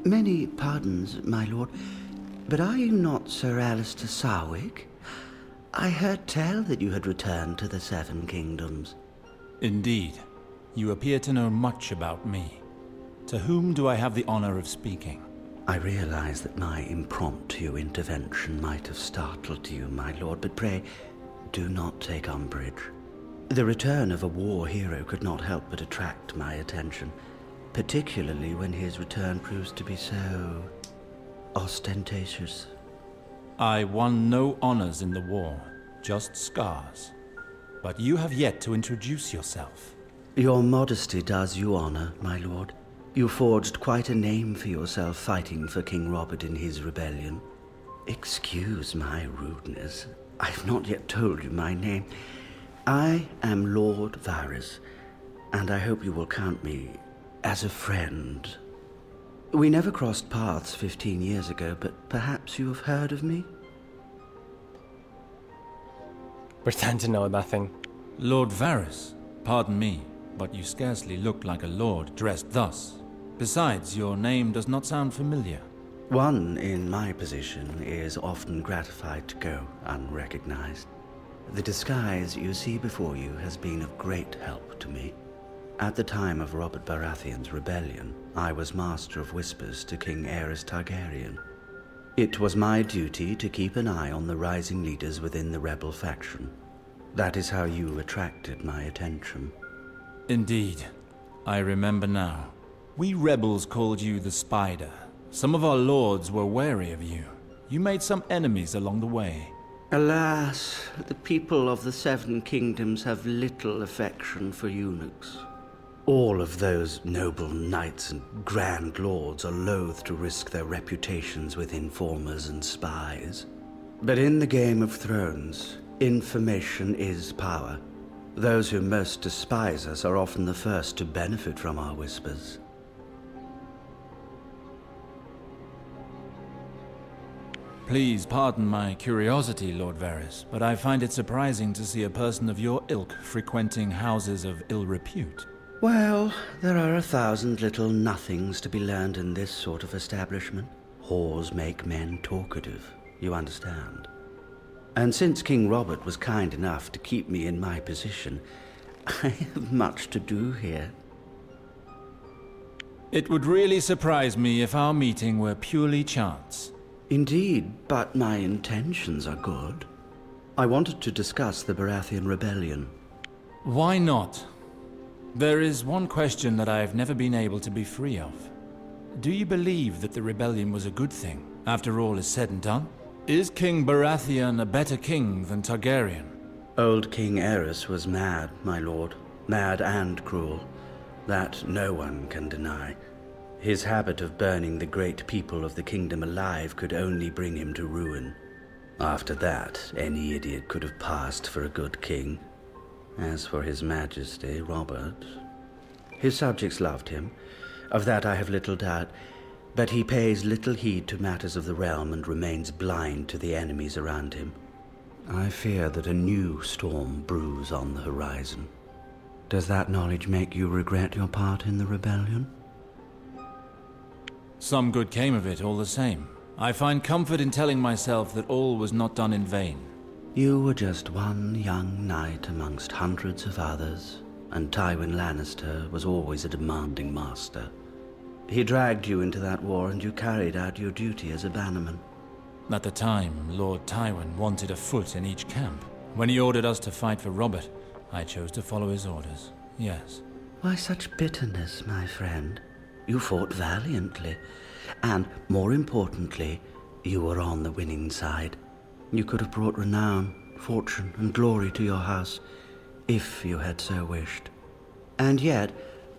Many pardons, my lord, but are you not Sir Alistair Sarwick? I heard tell that you had returned to the Seven Kingdoms. Indeed. You appear to know much about me. To whom do I have the honor of speaking? I realize that my impromptu intervention might have startled you, my lord, but pray, do not take umbrage. The return of a war hero could not help but attract my attention, particularly when his return proves to be so ostentatious. I won no honors in the war, just scars. But you have yet to introduce yourself. Your modesty does you honor, my lord. You forged quite a name for yourself fighting for King Robert in his rebellion. Excuse my rudeness. I've not yet told you my name. I am Lord Varys, and I hope you will count me as a friend. We never crossed paths 15 years ago, but perhaps you have heard of me? Pretend to know nothing. Lord Varys, pardon me, but you scarcely look like a lord dressed thus. Besides, your name does not sound familiar. One in my position is often gratified to go unrecognized. The disguise you see before you has been of great help to me. At the time of Robert Baratheon's rebellion, I was Master of Whispers to King Aerys Targaryen. It was my duty to keep an eye on the rising leaders within the rebel faction. That is how you attracted my attention. Indeed. I remember now. We rebels called you the Spider. Some of our lords were wary of you. You made some enemies along the way. Alas, the people of the Seven Kingdoms have little affection for eunuchs. All of those noble knights and grand lords are loath to risk their reputations with informers and spies. But in the Game of Thrones, information is power. Those who most despise us are often the first to benefit from our whispers. Please pardon my curiosity, Lord Varys, but I find it surprising to see a person of your ilk frequenting houses of ill repute. Well, there are 1,000 little nothings to be learned in this sort of establishment. Whores make men talkative, you understand. And since King Robert was kind enough to keep me in my position, I have much to do here. It would really surprise me if our meeting were purely chance. Indeed, but my intentions are good. I wanted to discuss the Baratheon rebellion. Why not? There is one question that I have never been able to be free of. Do you believe that the rebellion was a good thing, after all is said and done? Is King Baratheon a better king than Targaryen? Old King Aerys was mad, my lord. Mad and cruel. That no one can deny. His habit of burning the great people of the kingdom alive could only bring him to ruin. After that, any idiot could have passed for a good king. As for his majesty, Robert, his subjects loved him. Of that I have little doubt, but he pays little heed to matters of the realm and remains blind to the enemies around him. I fear that a new storm brews on the horizon. Does that knowledge make you regret your part in the rebellion? Some good came of it all the same. I find comfort in telling myself that all was not done in vain. You were just one young knight amongst hundreds of others, and Tywin Lannister was always a demanding master. He dragged you into that war and you carried out your duty as a bannerman. At the time, Lord Tywin wanted a foot in each camp. When he ordered us to fight for Robert, I chose to follow his orders, yes. Why such bitterness, my friend? You fought valiantly, and, more importantly, you were on the winning side. You could have brought renown, fortune, and glory to your house, if you had so wished. And yet,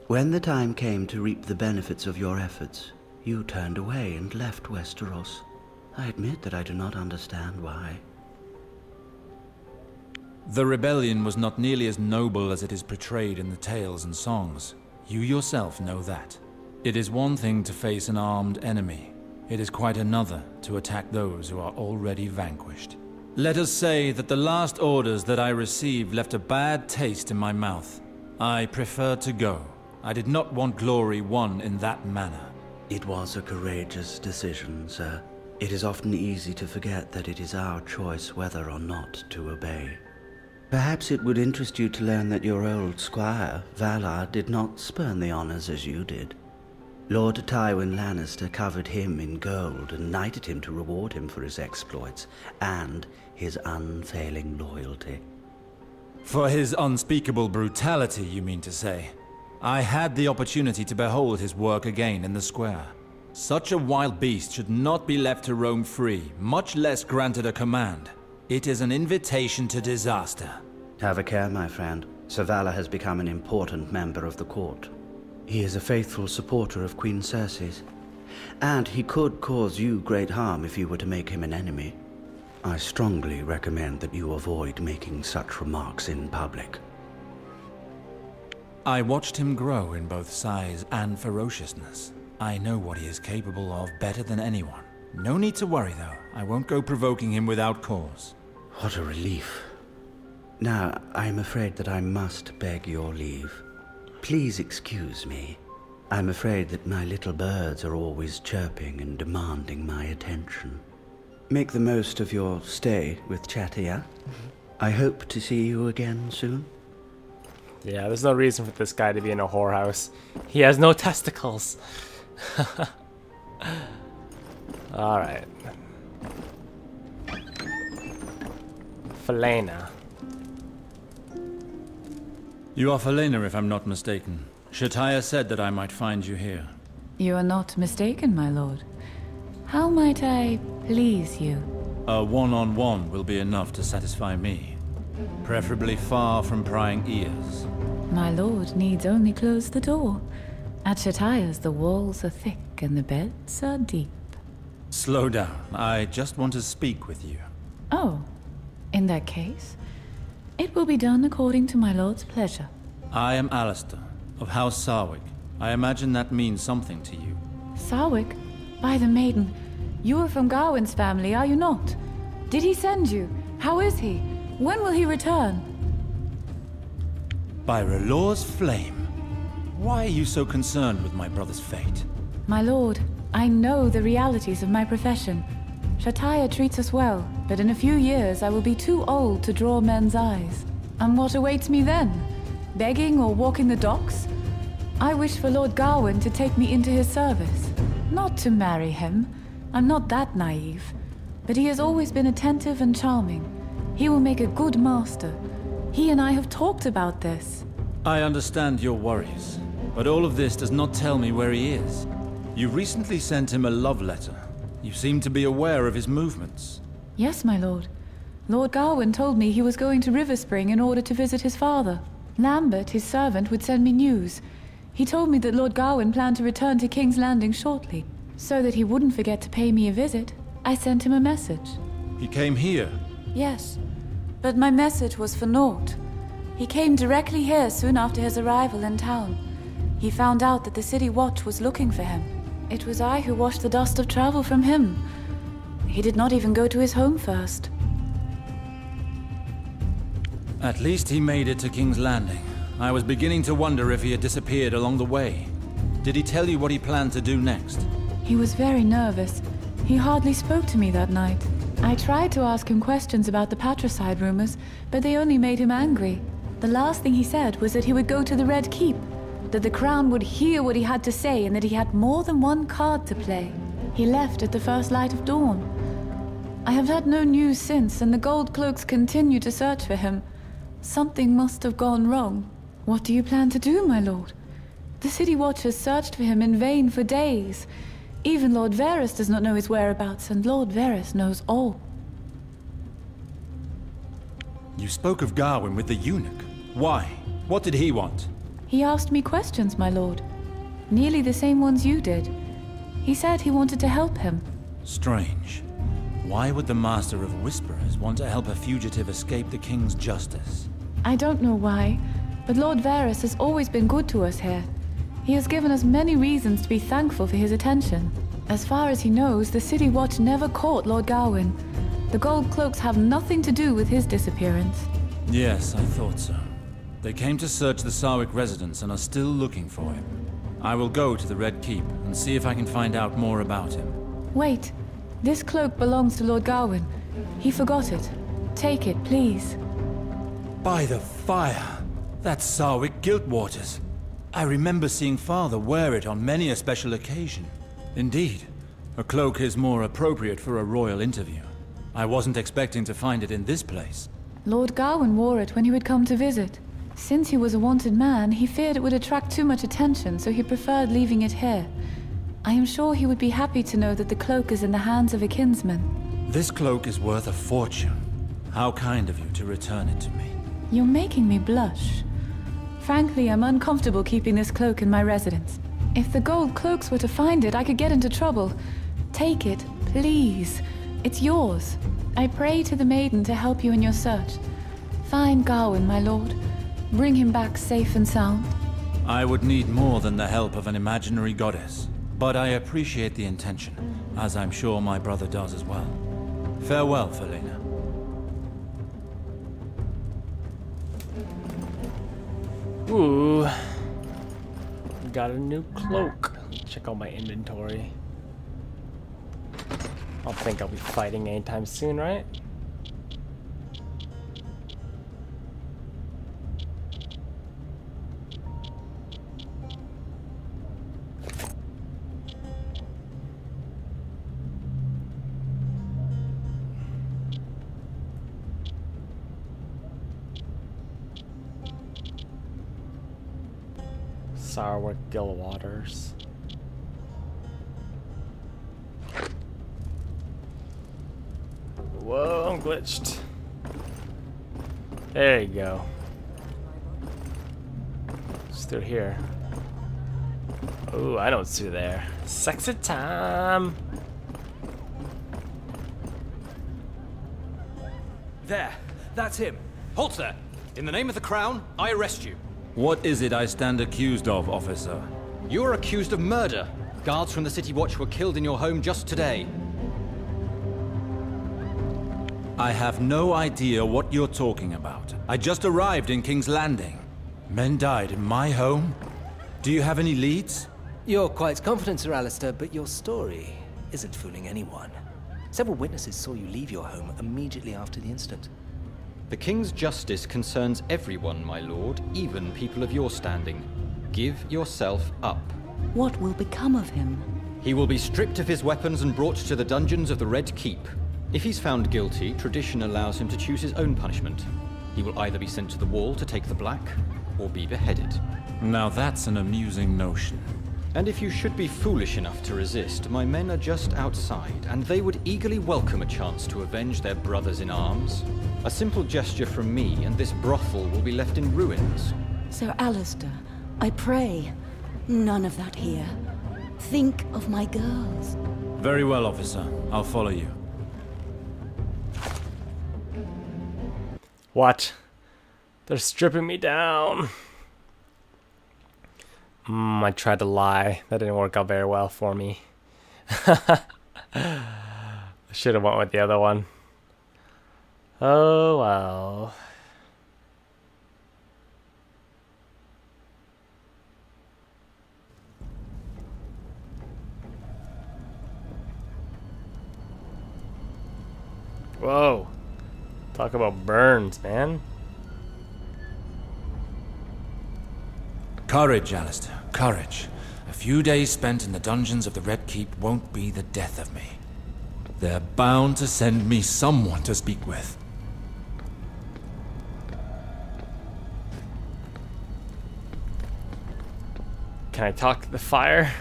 when the time came to reap the benefits of your efforts, you turned away and left Westeros. I admit that I do not understand why. The rebellion was not nearly as noble as it is portrayed in the tales and songs. You yourself know that. It is one thing to face an armed enemy. It is quite another to attack those who are already vanquished. Let us say that the last orders that I received left a bad taste in my mouth. I preferred to go. I did not want glory won in that manner. It was a courageous decision, sir. It is often easy to forget that it is our choice whether or not to obey. Perhaps it would interest you to learn that your old squire, Valar, did not spurn the honors as you did. Lord Tywin Lannister covered him in gold and knighted him to reward him for his exploits and his unfailing loyalty. For his unspeakable brutality, you mean to say? I had the opportunity to behold his work again in the square. Such a wild beast should not be left to roam free, much less granted a command. It is an invitation to disaster. Have a care, my friend. Sir Valar has become an important member of the court. He is a faithful supporter of Queen Cersei's, and he could cause you great harm if you were to make him an enemy. I strongly recommend that you avoid making such remarks in public. I watched him grow in both size and ferociousness. I know what he is capable of better than anyone. No need to worry, though. I won't go provoking him without cause. What a relief. Now, I'm afraid that I must beg your leave. Please excuse me. I'm afraid that my little birds are always chirping and demanding my attention. Make the most of your stay with Chattia. I hope to see you again soon. Yeah, there's no reason for this guy to be in a whorehouse. He has no testicles. Alright. Felena. You are Felena, if I'm not mistaken. Chattia said that I might find you here. You are not mistaken, my lord. How might I please you? A one-on-one will be enough to satisfy me. Preferably far from prying ears. My lord needs only close the door. At Chattia's, the walls are thick and the beds are deep. Slow down. I just want to speak with you. Oh, in that case, it will be done according to my lord's pleasure. I am Alistair, of House Sarwick. I imagine that means something to you. Sarwick? By the maiden, you are from Gawain's family, are you not? Did he send you? How is he? When will he return? By R'hllor's flame. Why are you so concerned with my brother's fate? My lord, I know the realities of my profession. Chattia treats us well, but in a few years I will be too old to draw men's eyes. And what awaits me then? Begging or walking the docks? I wish for Lord Gawain to take me into his service. Not to marry him. I'm not that naive. But he has always been attentive and charming. He will make a good master. He and I have talked about this. I understand your worries, but all of this does not tell me where he is. You recently sent him a love letter. You seem to be aware of his movements. Yes, my lord. Lord Gawain told me he was going to Riverspring in order to visit his father. Lambert, his servant, would send me news. He told me that Lord Gawain planned to return to King's Landing shortly. So that he wouldn't forget to pay me a visit, I sent him a message. He came here? Yes, but my message was for naught. He came directly here soon after his arrival in town. He found out that the City Watch was looking for him. It was I who washed the dust of travel from him. He did not even go to his home first. At least he made it to King's Landing. I was beginning to wonder if he had disappeared along the way. Did he tell you what he planned to do next? He was very nervous. He hardly spoke to me that night. I tried to ask him questions about the patricide rumors, but they only made him angry. The last thing he said was that he would go to the Red Keep, that the Crown would hear what he had to say, and that he had more than one card to play. He left at the first light of dawn. I have had no news since, and the Gold Cloaks continue to search for him. Something must have gone wrong. What do you plan to do, my lord? The City Watchers searched for him in vain for days. Even Lord Varys does not know his whereabouts, and Lord Varys knows all. You spoke of Gawain with the eunuch. Why? What did he want? He asked me questions, my lord. Nearly the same ones you did. He said he wanted to help him. Strange. Why would the Master of Whisperers want to help a fugitive escape the King's justice? I don't know why, but Lord Varys has always been good to us here. He has given us many reasons to be thankful for his attention. As far as he knows, the City Watch never caught Lord Gawain. The Gold Cloaks have nothing to do with his disappearance. Yes, I thought so. They came to search the Sarwick residence and are still looking for him. I will go to the Red Keep and see if I can find out more about him. Wait. This cloak belongs to Lord Gawain. He forgot it. Take it, please. By the fire! That's Sarwick Giltwater's. I remember seeing Father wear it on many a special occasion. Indeed, a cloak is more appropriate for a royal interview. I wasn't expecting to find it in this place. Lord Gawain wore it when he would come to visit. Since he was a wanted man, he feared it would attract too much attention, so he preferred leaving it here. I am sure he would be happy to know that the cloak is in the hands of a kinsman. This cloak is worth a fortune. How kind of you to return it to me. You're making me blush. Frankly, I'm uncomfortable keeping this cloak in my residence. If the gold cloaks were to find it, I could get into trouble. Take it, please. It's yours. I pray to the maiden to help you in your search. Find Gawain, my lord. Bring him back safe and sound. I would need more than the help of an imaginary goddess. But I appreciate the intention, as I'm sure my brother does as well. Farewell, Felena. Ooh. Got a new cloak. Check out my inventory. I don't think I'll be fighting anytime soon, right? Sarwick Giltwaters. Whoa, I'm glitched. There you go. It's through here. Oh, I know what's through there. Sexy time! There! That's him! Halt there! In the name of the Crown, I arrest you. What is it I stand accused of, officer? You are accused of murder. Guards from the City Watch were killed in your home just today. I have no idea what you're talking about. I just arrived in King's Landing. Men died in my home? Do you have any leads? You're quite confident, Sir Alistair, but your story isn't fooling anyone. Several witnesses saw you leave your home immediately after the incident. The King's justice concerns everyone, my lord, even people of your standing. Give yourself up. What will become of him? He will be stripped of his weapons and brought to the dungeons of the Red Keep. If he's found guilty, tradition allows him to choose his own punishment. He will either be sent to the wall to take the black, or be beheaded. Now that's an amusing notion. And if you should be foolish enough to resist, my men are just outside, and they would eagerly welcome a chance to avenge their brothers in arms. A simple gesture from me, and this brothel will be left in ruins. Sir Alistair, I pray, none of that here. Think of my girls. Very well, officer. I'll follow you. What? They're stripping me down. I tried to lie. That didn't work out very well for me. I should have went with the other one. Oh well. Whoa. Talk about burns, man. Courage, Alistair. Courage. A few days spent in the dungeons of the Red Keep won't be the death of me. They're bound to send me someone to speak with. Can I talk to the fire?